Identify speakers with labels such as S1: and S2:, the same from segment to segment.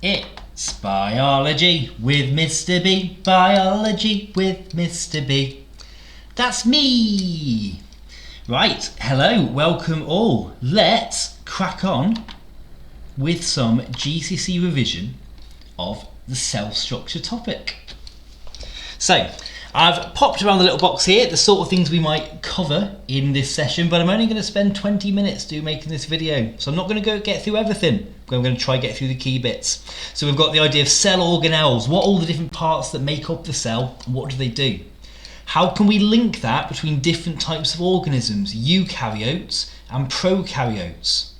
S1: It's biology with Mr. B. Biology with Mr. B. That's me. Right, hello, welcome all. Let's crack on with some GCSE revision of the cell structure topic. So, I've popped around the little box here the sort of things we might cover in this session, but I'm only going to spend 20 minutes making this video, so I'm not going to get through everything. I'm going to try and get through the key bits. So we've got the idea of cell organelles. What are all the different parts that make up the cell, and what do they do? How can we link that between different types of organisms, eukaryotes and prokaryotes?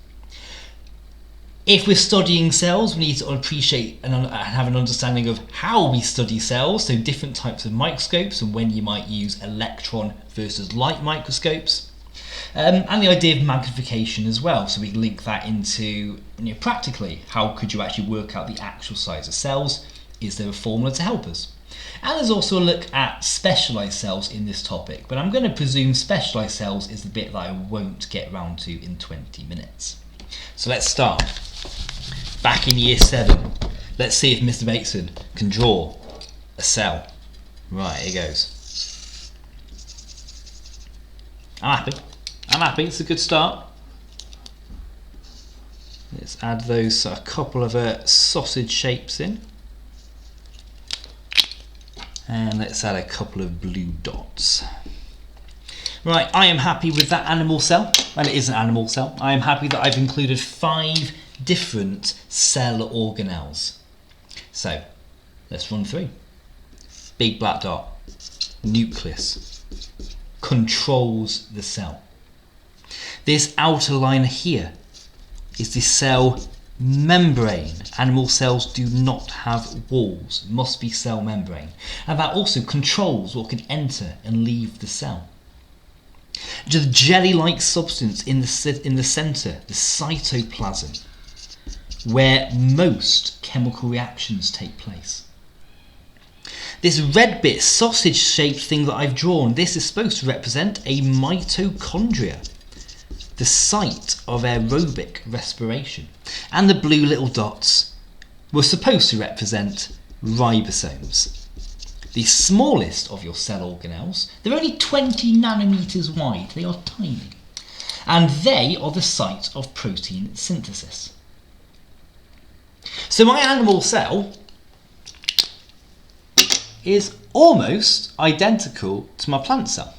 S1: If we're studying cells, we need to appreciate and have an understanding of how we study cells, so different types of microscopes and when you might use electron versus light microscopes. And the idea of magnification as well, so we can link that into, practically, how could you actually work out the actual size of cells? Is there a formula to help us? And there's also a look at specialised cells in this topic, but I'm going to presume specialised cells is the bit that I won't get round to in 20 minutes. So let's start. Back in year 7, let's see if Mr. Bateson can draw a cell. Right, here goes. I'm happy, it's a good start. Let's add those a couple of sausage shapes in. And let's add a couple of blue dots. Right, I am happy with that animal cell. Well, it is an animal cell. I am happy that I've included 5 different cell organelles. So, let's run through. Big black dot, nucleus, controls the cell. This outer line here is the cell membrane. Animal cells do not have walls, it must be cell membrane. And that also controls what can enter and leave the cell. The jelly-like substance in the centre, the cytoplasm, where most chemical reactions take place. This red bit, sausage-shaped thing that I've drawn, this is supposed to represent a mitochondria, the site of aerobic respiration. And the blue little dots were supposed to represent ribosomes. The smallest of your cell organelles, they're only 20 nanometers wide, they are tiny. And they are the site of protein synthesis. So my animal cell is almost identical to my plant cell.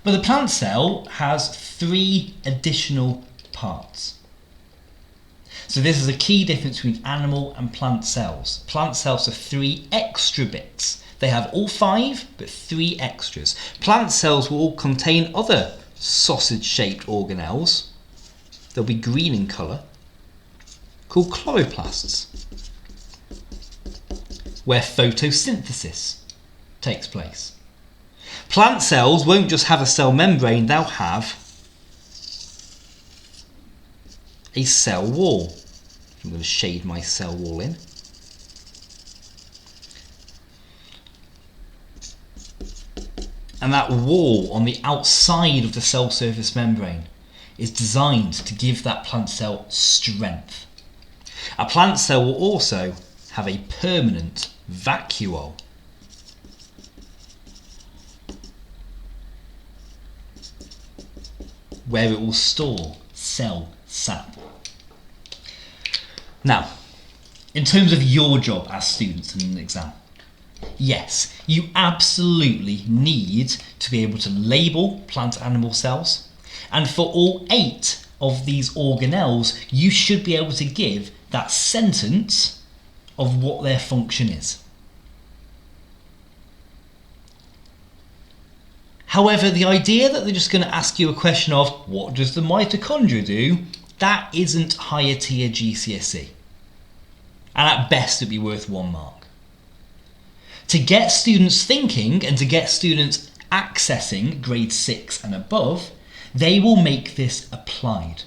S1: But the plant cell has 3 additional parts. So this is a key difference between animal and plant cells. Plant cells have 3 extra bits. They have all 5, but 3 extras. Plant cells will all contain other sausage-shaped organelles. They'll be green in colour, called chloroplasts, where photosynthesis takes place. Plant cells won't just have a cell membrane, they'll have a cell wall. I'm going to shade my cell wall in. And that wall on the outside of the cell surface membrane is designed to give that plant cell strength. A plant cell will also have a permanent vacuole. Where it will store cell sap. Now, in terms of your job as students in an exam, yes, you absolutely need to be able to label plant animal cells, and for all 8 of these organelles, you should be able to give that sentence of what their function is. However, the idea that they're just going to ask you a question of what does the mitochondria do, that isn't higher tier GCSE. And at best it'd be worth 1 mark. To get students thinking and to get students accessing grade 6 and above, they will make this applied.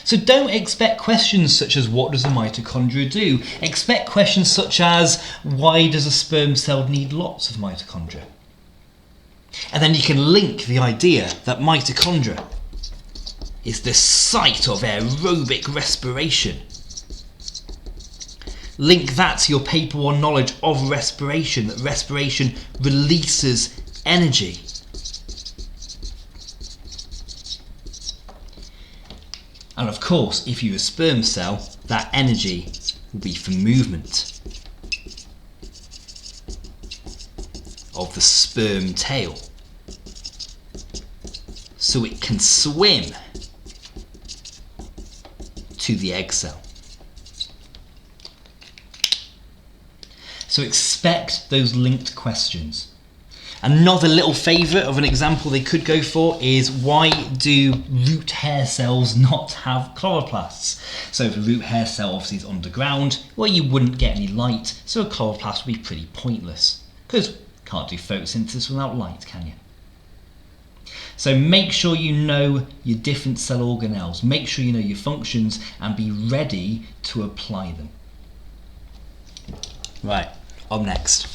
S1: So don't expect questions such as what does the mitochondria do? Expect questions such as why does a sperm cell need lots of mitochondria? And then you can link the idea that mitochondria is the site of aerobic respiration. Link that to your paper 1 knowledge of respiration, that respiration releases energy. And of course, if you're a sperm cell, that energy will be for movement of the sperm tail, so it can swim to the egg cell. So expect those linked questions. Another little favourite of an example they could go for is, why do root hair cells not have chloroplasts? So if a root hair cell obviously is underground, well, you wouldn't get any light, so a chloroplast would be pretty pointless, because you can't do photosynthesis without light, can you? So make sure you know your different cell organelles, make sure you know your functions, and be ready to apply them. Right, up next.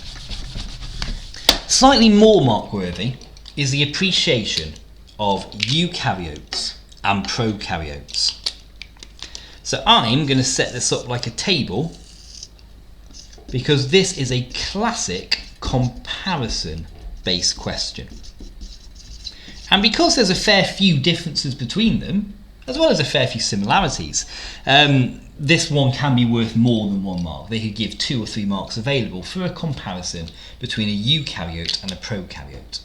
S1: Slightly more mark-worthy is the appreciation of eukaryotes and prokaryotes. So I'm going to set this up like a table, because this is a classic comparison-based question. And because there's a fair few differences between them, as well as a fair few similarities, this one can be worth more than 1 mark. They could give 2 or 3 marks available for a comparison between a eukaryote and a prokaryote.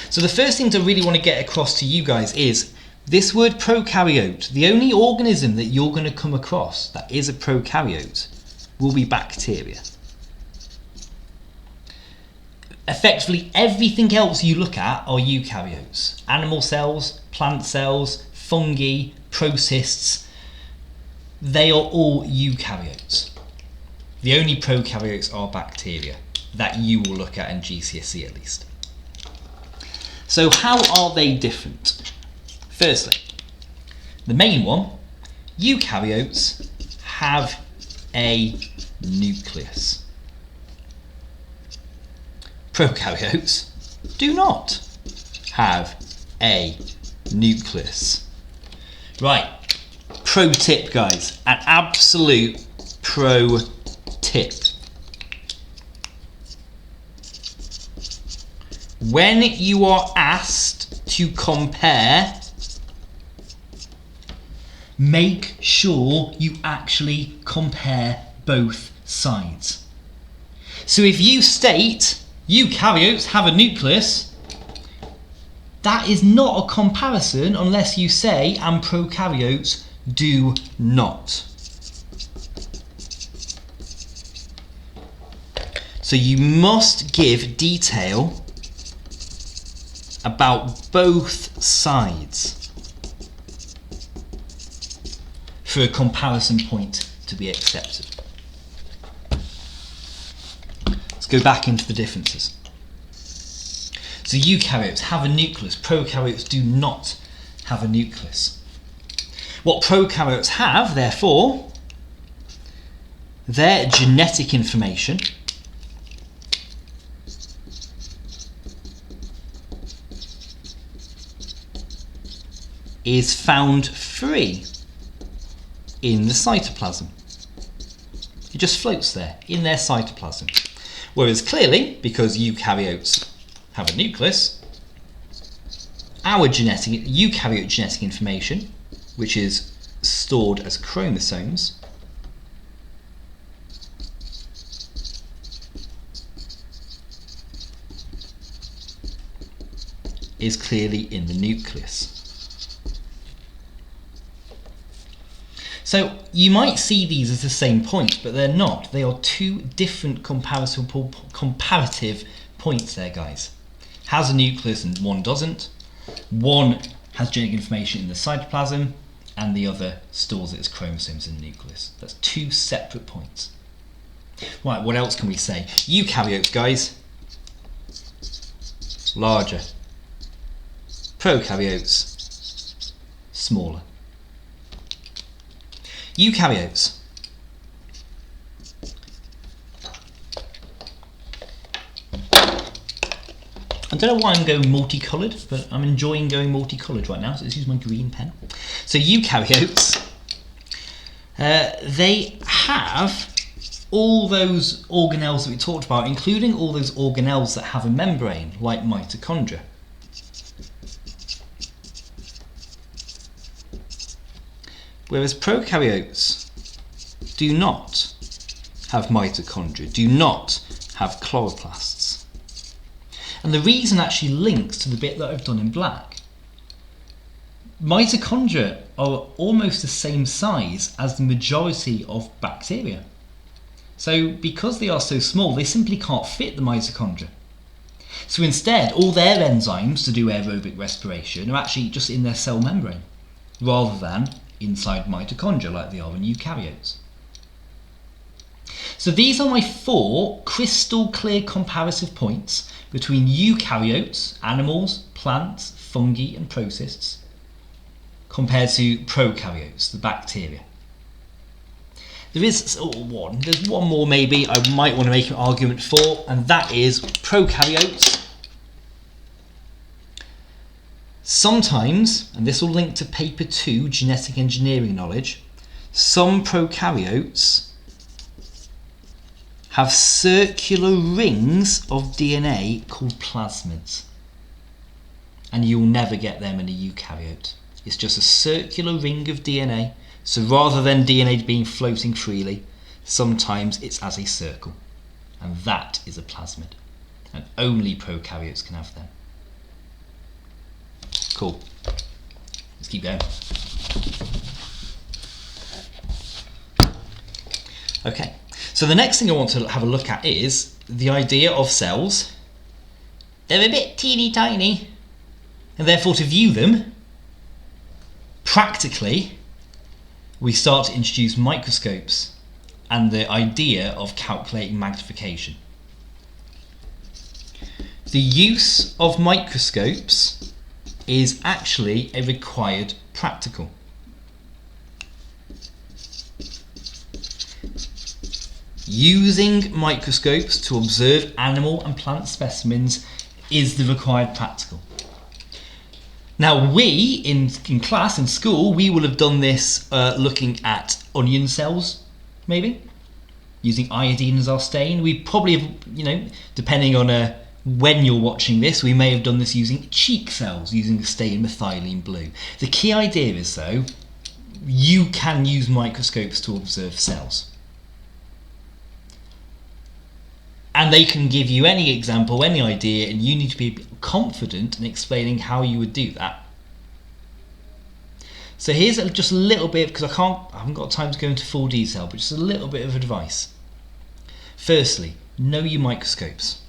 S1: So the first thing to really want to get across to you guys is this word prokaryote. The only organism that you're going to come across that is a prokaryote will be bacteria. Effectively everything else you look at are eukaryotes. Animal cells, plant cells, fungi, protists, they are all eukaryotes. The only prokaryotes are bacteria that you will look at in GCSE at least. So how are they different? Firstly, the main one, eukaryotes have a nucleus. Prokaryotes do not have a nucleus. Right, pro tip guys, an absolute pro tip. When you are asked to compare, make sure you actually compare both sides. So if you state eukaryotes have a nucleus, that is not a comparison unless you say and prokaryotes do not. So you must give detail about both sides for a comparison point to be accepted. Let's go back into the differences. So eukaryotes have a nucleus, prokaryotes do not have a nucleus. What prokaryotes have, therefore, their genetic information is found free in the cytoplasm. It just floats there in their cytoplasm. Whereas clearly, because eukaryotes have a nucleus, our eukaryote genetic information, which is stored as chromosomes, is clearly in the nucleus. So you might see these as the same point, but they're not. They are 2 different comparative points there, guys. Has a nucleus and one doesn't. One has genetic information in the cytoplasm and the other stores it as chromosomes in the nucleus. That's 2 separate points. Right, what else can we say? Eukaryotes, guys, larger. Prokaryotes, smaller. Eukaryotes. I don't know why I'm going multicoloured, but I'm enjoying going multicoloured right now, so let's use my green pen. So eukaryotes, they have all those organelles that we talked about, including all those organelles that have a membrane, like mitochondria. Whereas prokaryotes do not have mitochondria, do not have chloroplasts. And the reason actually links to the bit that I've done in black. Mitochondria are almost the same size as the majority of bacteria. So because they are so small, they simply can't fit the mitochondria. So instead, all their enzymes to do aerobic respiration are actually just in their cell membrane, rather than inside mitochondria like they are in eukaryotes. So these are my 4 crystal clear comparative points between eukaryotes, animals, plants, fungi and protists, compared to prokaryotes, the bacteria. There's one more maybe I might want to make an argument for, and that is prokaryotes. Sometimes, and this will link to paper 2, genetic engineering knowledge, some prokaryotes have circular rings of DNA called plasmids. And you'll never get them in a eukaryote. It's just a circular ring of DNA. So rather than DNA being floating freely, sometimes it's as a circle. And that is a plasmid. And only prokaryotes can have them. Cool. Let's keep going. Okay, so the next thing I want to have a look at is the idea of cells. They're a bit teeny tiny, and therefore to view them practically, we start to introduce microscopes and the idea of calculating magnification. The use of microscopes is actually a required practical. Using microscopes to observe animal and plant specimens is the required practical. Now we, in class, in school, we will have done this looking at onion cells, maybe, using iodine as our stain. We probably have, depending on when you're watching this, we may have done this using cheek cells, using the stain methylene blue. The key idea is, though, you can use microscopes to observe cells. And they can give you any example, any idea, and you need to be confident in explaining how you would do that. So here's just a little bit, because I haven't got time to go into full detail, but just a little bit of advice. Firstly, know your microscopes.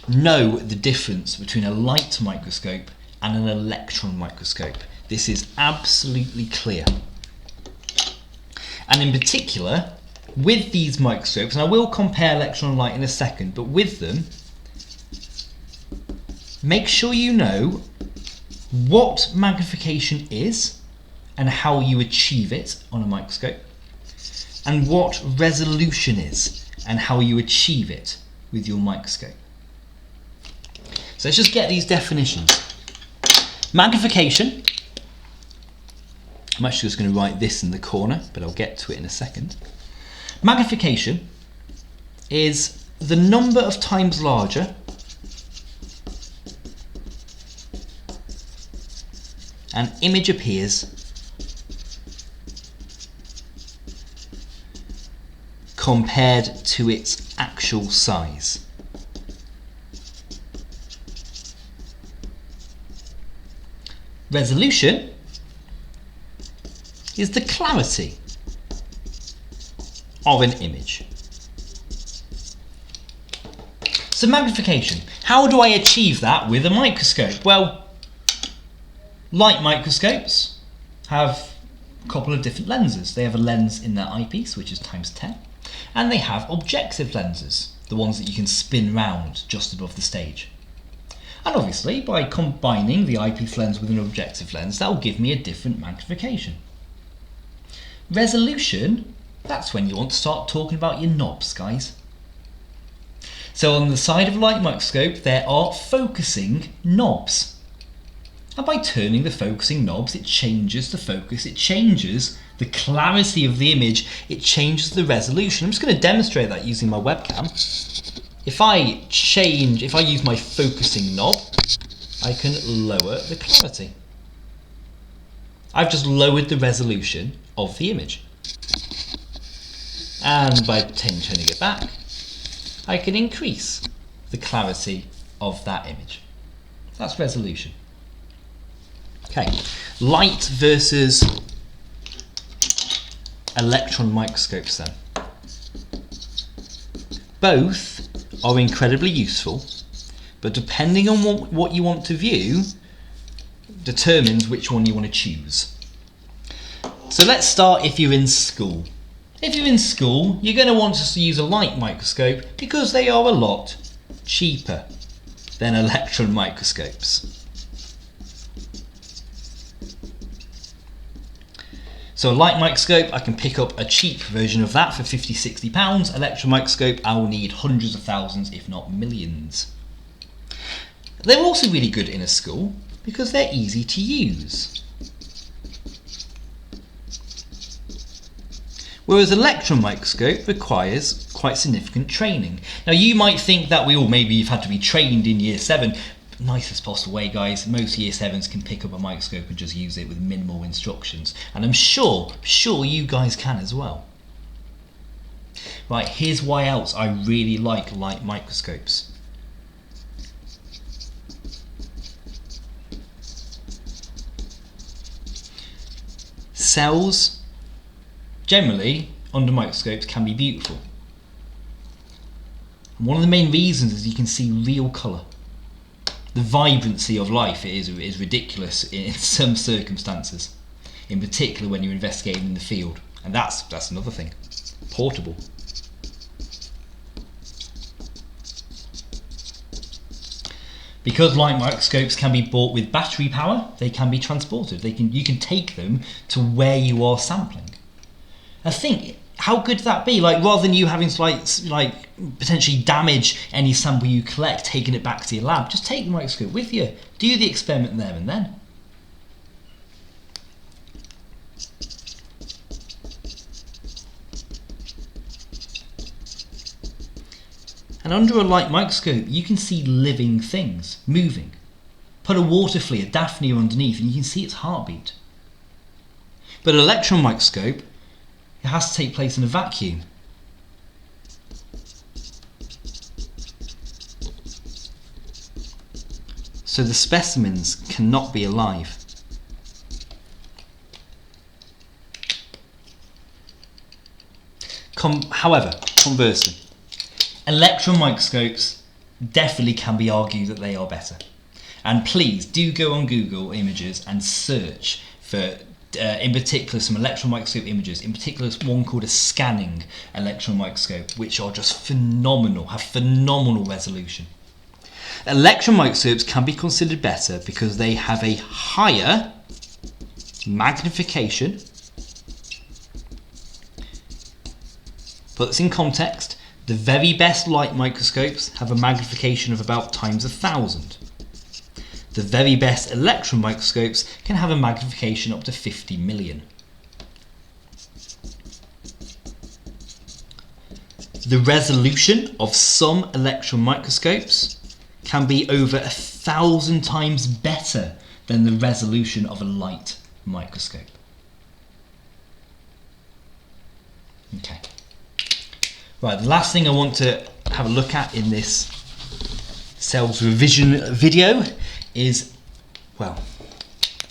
S1: Know the difference between a light microscope and an electron microscope. This is absolutely clear. And in particular, with these microscopes, and I will compare electron and light in a second, but with them, make sure you know what magnification is and how you achieve it on a microscope, and what resolution is and how you achieve it with your microscope. So let's just get these definitions. Magnification, I'm actually just going to write this in the corner, but I'll get to it in a second. Magnification is the number of times larger an image appears compared to its actual size. Resolution is the clarity of an image. So magnification, how do I achieve that with a microscope? Well, light microscopes have a couple of different lenses. They have a lens in their eyepiece, which is ×10, and they have objective lenses, the ones that you can spin round just above the stage. And obviously, by combining the eyepiece lens with an objective lens, that will give me a different magnification. Resolution, that's when you want to start talking about your knobs, guys. So on the side of a light microscope, there are focusing knobs. And by turning the focusing knobs, it changes the focus, it changes the clarity of the image, it changes the resolution. I'm just going to demonstrate that using my webcam. If I use my focusing knob, I can lower the clarity. I've just lowered the resolution of the image. And by turning it back, I can increase the clarity of that image. That's resolution. Okay, light versus electron microscopes then. Both are incredibly useful, but depending on what you want to view determines which one you want to choose. So let's start if you're in school. If you're in school, you're going to want to use a light microscope because they are a lot cheaper than electron microscopes. So a light microscope, I can pick up a cheap version of that for £50–60. Electron microscope, I will need hundreds of thousands, if not millions. They're also really good in a school because they're easy to use. Whereas electron microscope requires quite significant training. Now you might think that maybe you've had to be trained in year 7. Nicest possible way, guys. Most year 7s can pick up a microscope and just use it with minimal instructions. And I'm sure you guys can as well. Right, here's why else I really like light microscopes. Cells, generally, under microscopes can be beautiful. And one of the main reasons is you can see real colour. The vibrancy of life is ridiculous in some circumstances, in particular when you're investigating in the field. And that's another thing. Portable. Because light microscopes can be bought with battery power, they can be transported. You can take them to where you are sampling. I think, how good would that be? Like, rather than you having to potentially damage any sample you collect, taking it back to your lab, just take the microscope with you. Do the experiment there and then. And under a light microscope, you can see living things moving. Put a water flea, a Daphnia underneath, and you can see its heartbeat. But an electron microscope, it has to take place in a vacuum. So the specimens cannot be alive. However, conversely, electron microscopes definitely can be argued that they are better. And please do go on Google Images and search for in particular some electron microscope images, in particular one called a scanning electron microscope, which are just phenomenal, have phenomenal resolution. Electron microscopes can be considered better because they have a higher magnification. Put this in context, the very best light microscopes have a magnification of about times 1,000. The very best electron microscopes can have a magnification up to 50 million. The resolution of some electron microscopes can be over 1,000 times better than the resolution of a light microscope. Okay. Right, the last thing I want to have a look at in this cells revision video is, well,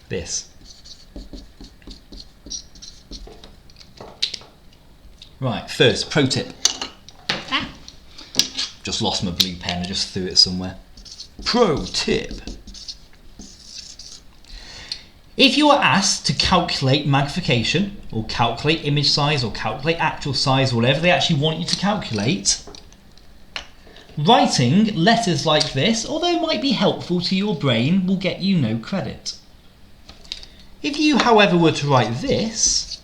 S1: this. Right, first, pro tip. Just lost my blue pen, I just threw it somewhere. Pro tip. If you are asked to calculate magnification, or calculate image size, or calculate actual size, whatever they actually want you to calculate, writing letters like this, although it might be helpful to your brain, will get you no credit. If you, however, were to write this,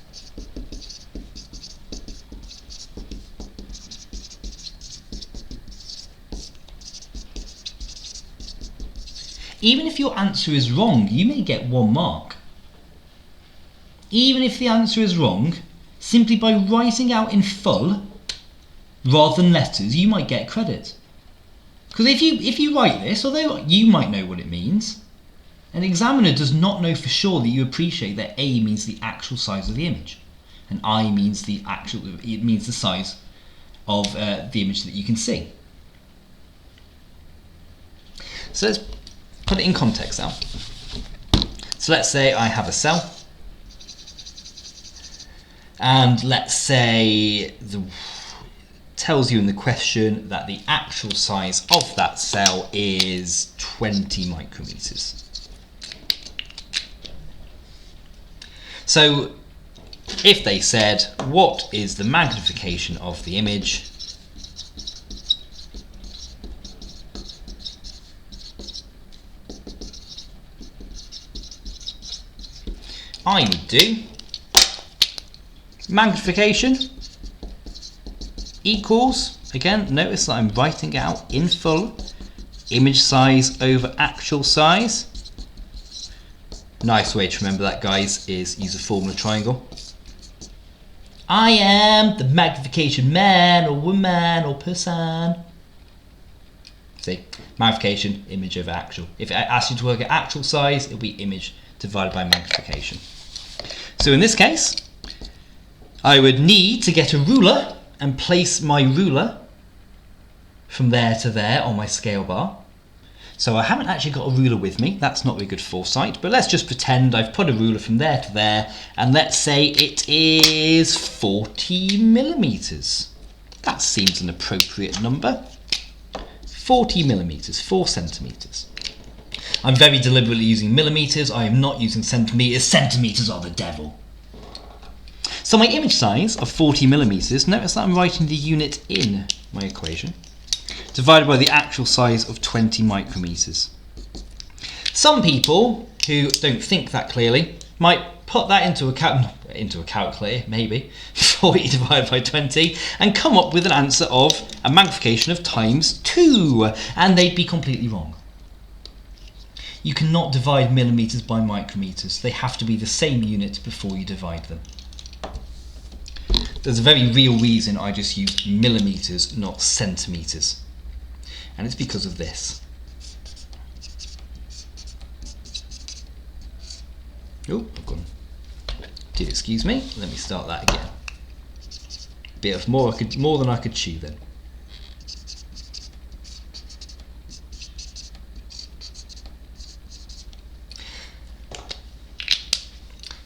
S1: even if your answer is wrong, you may get 1 mark. even if the answer is wrong, simply by writing out in full rather than letters, you might get credit. Because if you write this, although you might know what it means, an examiner does not know for sure that you appreciate that A means the actual size of the image, and I means the size of the image that you can see. So let's put it in context now. So let's say I have a cell, and let's say tells you in the question that the actual size of that cell is 20 micrometers. So if they said, what is the magnification of the image? I would do magnification equals, again, notice that I'm writing out in full, image size over actual size. Nice way to remember that, guys, is use a formula triangle. I am the magnification man or woman or person. See, magnification, image over actual. If I ask you to work at actual size, it'll be image divided by magnification. So in this case, I would need to get a ruler and place my ruler from there to there on my scale bar. So I haven't actually got a ruler with me, that's not very good foresight, but let's just pretend I've put a ruler from there to there, and let's say it is 40 millimeters. That seems an appropriate number. 40 millimeters, 4 centimeters. I'm very deliberately using millimeters, I am not using centimeters. Centimeters are the devil. So my image size of 40 millimeters, notice that I'm writing the unit in my equation, divided by the actual size of 20 micrometers. Some people who don't think that clearly might put that into a calculator, maybe, 40 divided by 20, and come up with an answer of a magnification of times 2, and they'd be completely wrong. You cannot divide millimeters by micrometers. They have to be the same unit before you divide them. There's a very real reason I just use millimeters, not centimeters. And it's because of this. Oh, I've gone. Do excuse me. Let me start that again. Bit of more than I could chew then.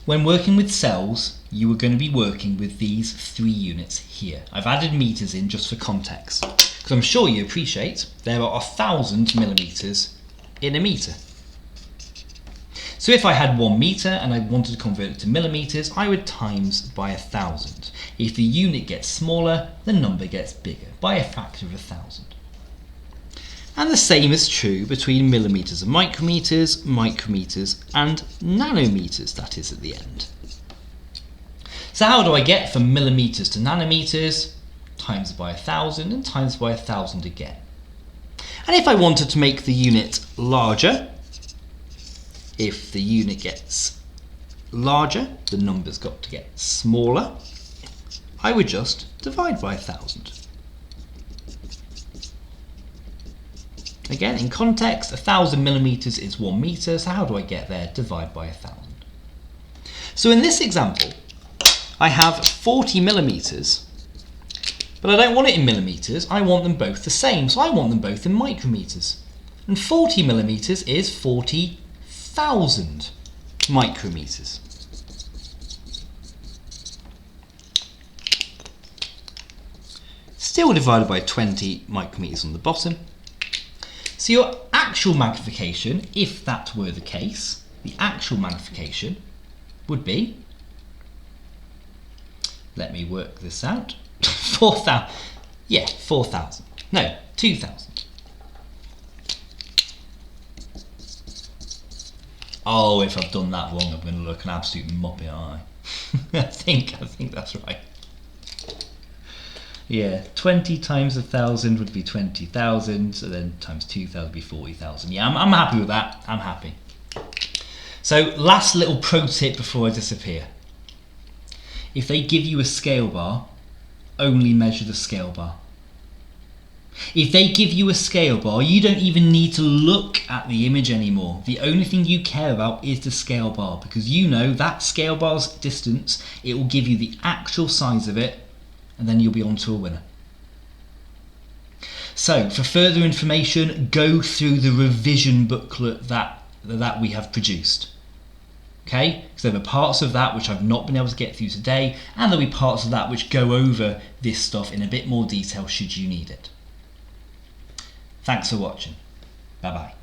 S1: When working with cells, you are going to be working with these 3 units here. I've added meters in just for context, because I'm sure you appreciate there are 1,000 millimeters in a meter. So if I had 1 meter and I wanted to convert it to millimeters, I would times by 1,000. If the unit gets smaller, the number gets bigger by a factor of 1,000. And the same is true between millimeters and micrometers, micrometers and nanometers, that is at the end. So how do I get from millimeters to nanometers? Times by 1,000 and times by 1,000 again. And if I wanted to make the unit larger, if the unit gets larger, the number's got to get smaller, I would just divide by 1,000. Again, in context, 1,000 millimeters is 1 meter, so how do I get there? Divide by 1,000. So in this example, I have 40 millimeters, but I don't want it in millimeters, I want them both the same, so I want them both in micrometers. And 40 millimeters is 40,000 micrometers. Still divided by 20 micrometers on the bottom. So your actual magnification, if that were the case, the actual magnification would be, let me work this out, 4,000, yeah, 4,000, no, 2,000. Oh, if I've done that wrong, I'm going to look an absolute muppet, aren't I? I think that's right. Yeah, 20 times 1,000 would be 20,000, so then times 2,000 would be 40,000. Yeah, I'm happy with that. I'm happy. So last little pro tip before I disappear. If they give you a scale bar, only measure the scale bar. If they give you a scale bar, you don't even need to look at the image anymore. The only thing you care about is the scale bar, because you know that scale bar's distance, it will give you the actual size of it, and then you'll be on to a winner. So for further information, go through the revision booklet that we have produced. Okay, because there are parts of that which I've not been able to get through today, and there'll be parts of that which go over this stuff in a bit more detail should you need it. Thanks for watching. Bye bye.